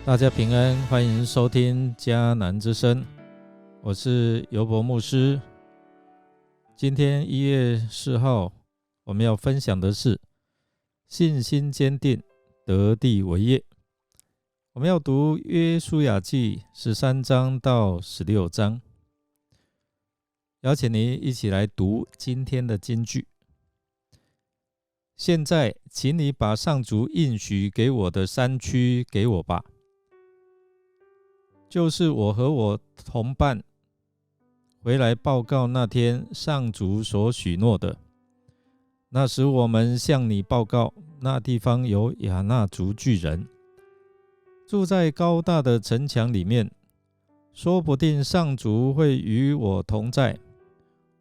大家平安，欢迎收听迦南之声，我是尤伯牧师。今天1月4号，我们要分享的是信心坚定，得地为业。我们要读约书亚记13章到16章，邀请你一起来读今天的金句。现在，请你把上主应许给我的山区给我吧，就是我和我同伴回来报告那天上主所许诺的。那时我们向你报告，那地方有亚衲族巨人，住在高大的城墙里面，说不定上主会与我同在，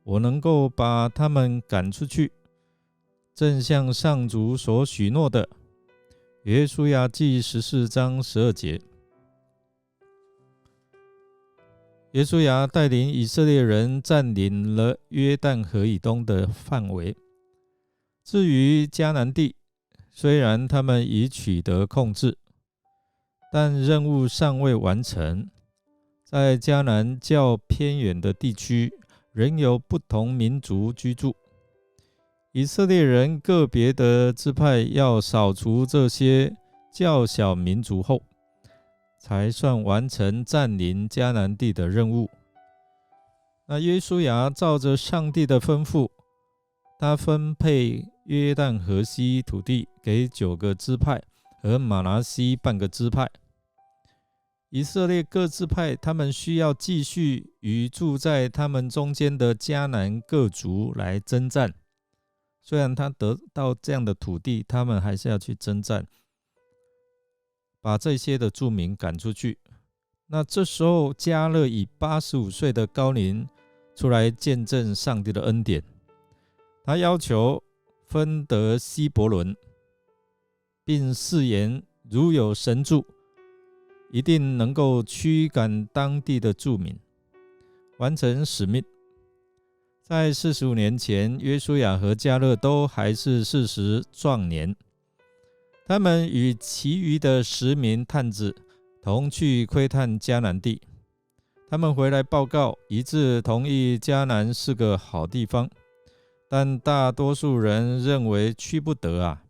我能够把他们赶出去，正像上主所许诺的。约书亚记14章12节。约书亚带领以色列人占领了约旦河以东的范围。至于迦南地，虽然他们已取得控制，但任务尚未完成。在迦南较偏远的地区，仍有不同民族居住。以色列人个别的支派要扫除这些较小民族后，才算完成占领迦南地的任务。那约书亚照着上帝的吩咐，他分配约旦河西土地给9个支派和马拿西半个支派。以色列各支派他们需要继续与住在他们中间的迦南各族来征战。虽然他得到这样的土地，他们还是要去征战，把这些的住民赶出去。那这时候迦勒以85岁的高龄出来见证上帝的恩典，他要求分得希伯伦，并誓言如有神助，一定能够驱赶当地的住民，完成使命。在45年前，约书亚和迦勒都还是40壮年，他们与其余的10名探子同去窥探迦南地。他们回来报告，一致同意迦南是个好地方，但大多数人认为去不得啊，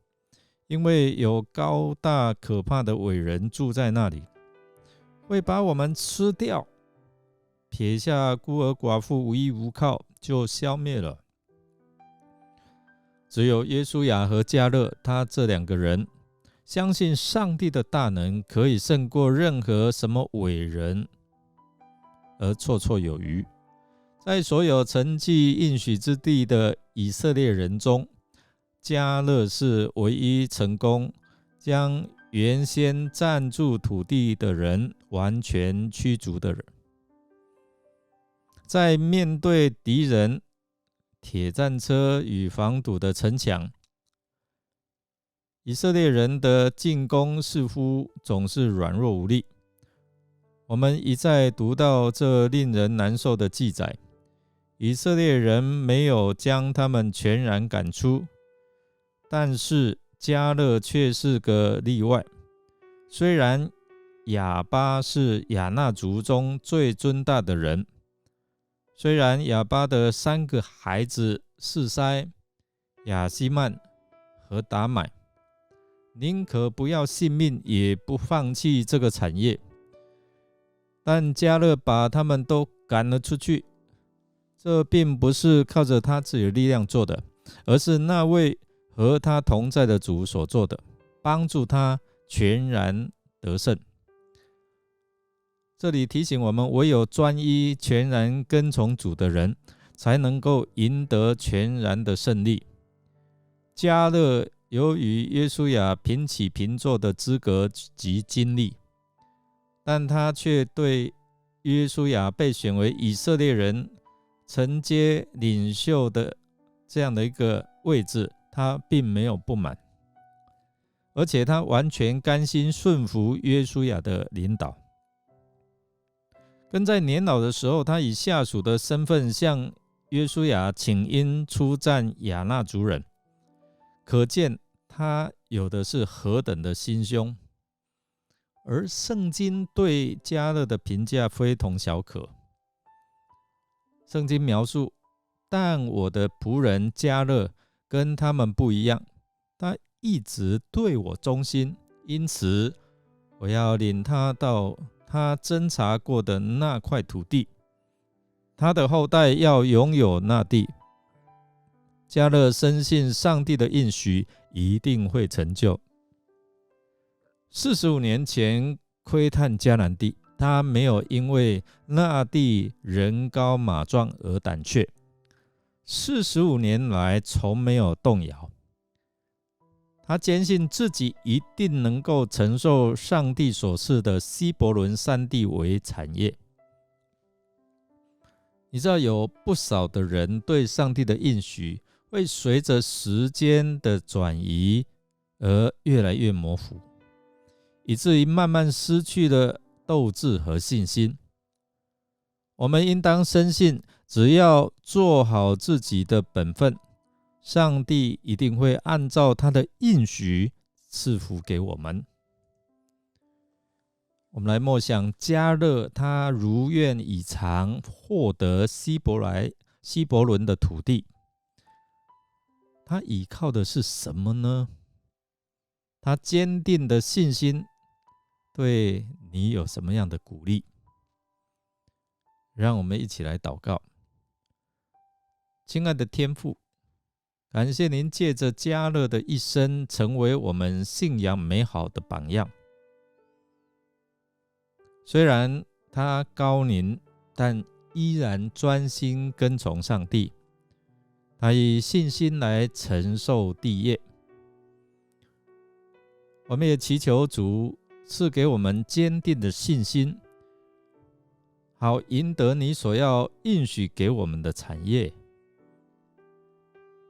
因为有高大可怕的伟人住在那里，会把我们吃掉，撇下孤儿寡妇无依无靠就消灭了。只有约书亚和迦勒，他这2个人相信上帝的大能可以胜过任何什么伟人，而绰绰有余。在所有承继应许之地的以色列人中，迦勒是唯一成功将原先占住土地的人完全驱逐的人。在面对敌人、铁战车与防堵的城墙，以色列人的进攻似乎总是软弱无力。我们一再读到这令人难受的记载，以色列人没有将他们全然赶出，但是迦勒却是个例外。虽然亚巴是亚衲族中最尊大的人，虽然亚巴的3个孩子示筛、亚希曼和达买宁可不要性命也不放弃这个产业，但迦勒把他们都赶了出去。这并不是靠着他自己的力量做的，而是那位和他同在的主所做的，帮助他全然得胜。这里提醒我们，唯有专一全然跟从主的人，才能够赢得全然的胜利。迦勒由于约书亚平起平坐的资格及经历，但他却对约书亚被选为以色列人承接领袖的这样的一个位置，他并没有不满，而且他完全甘心顺服约书亚的领导。更在年老的时候，他以下属的身份向约书亚请缨出战亚衲族人，可见他有的是何等的心胸。而圣经对迦勒的评价非同小可。圣经描述，但我的仆人迦勒跟他们不一样，他一直对我忠心，因此我要领他到他侦察过的那块土地，他的后代要拥有那地。迦勒深信上帝的应许一定会成就。45年前窥探迦南地，他没有因为那地人高马壮而胆怯，45年来从没有动摇。他坚信自己一定能够承受上帝所赐的希伯伦山地为产业。你知道有不少的人对上帝的应许会随着时间的转移而越来越模糊，以至于慢慢失去了斗志和信心。我们应当深信，只要做好自己的本分，上帝一定会按照他的应许赐福给我们。我们来默想迦勒，他如愿以偿获得希伯伦的土地，他依靠的是什么呢？他坚定的信心对你有什么样的鼓励？让我们一起来祷告。亲爱的天父，感谢您借着迦勒的一生，成为我们信仰美好的榜样。虽然他高龄，但依然专心跟从上帝。他以信心来承受地业。我们也祈求主赐给我们坚定的信心，好赢得你所要应许给我们的产业。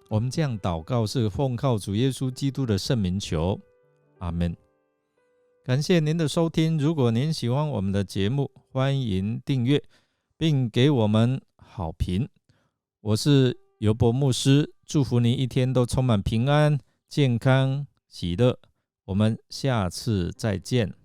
我们这样祷告是奉靠主耶稣基督的圣名求，阿们。感谢您的收听，如果您喜欢我们的节目，欢迎订阅并给我们好评。我是尤伯牧师，祝福您一天都充满平安、健康、喜乐。我们下次再见。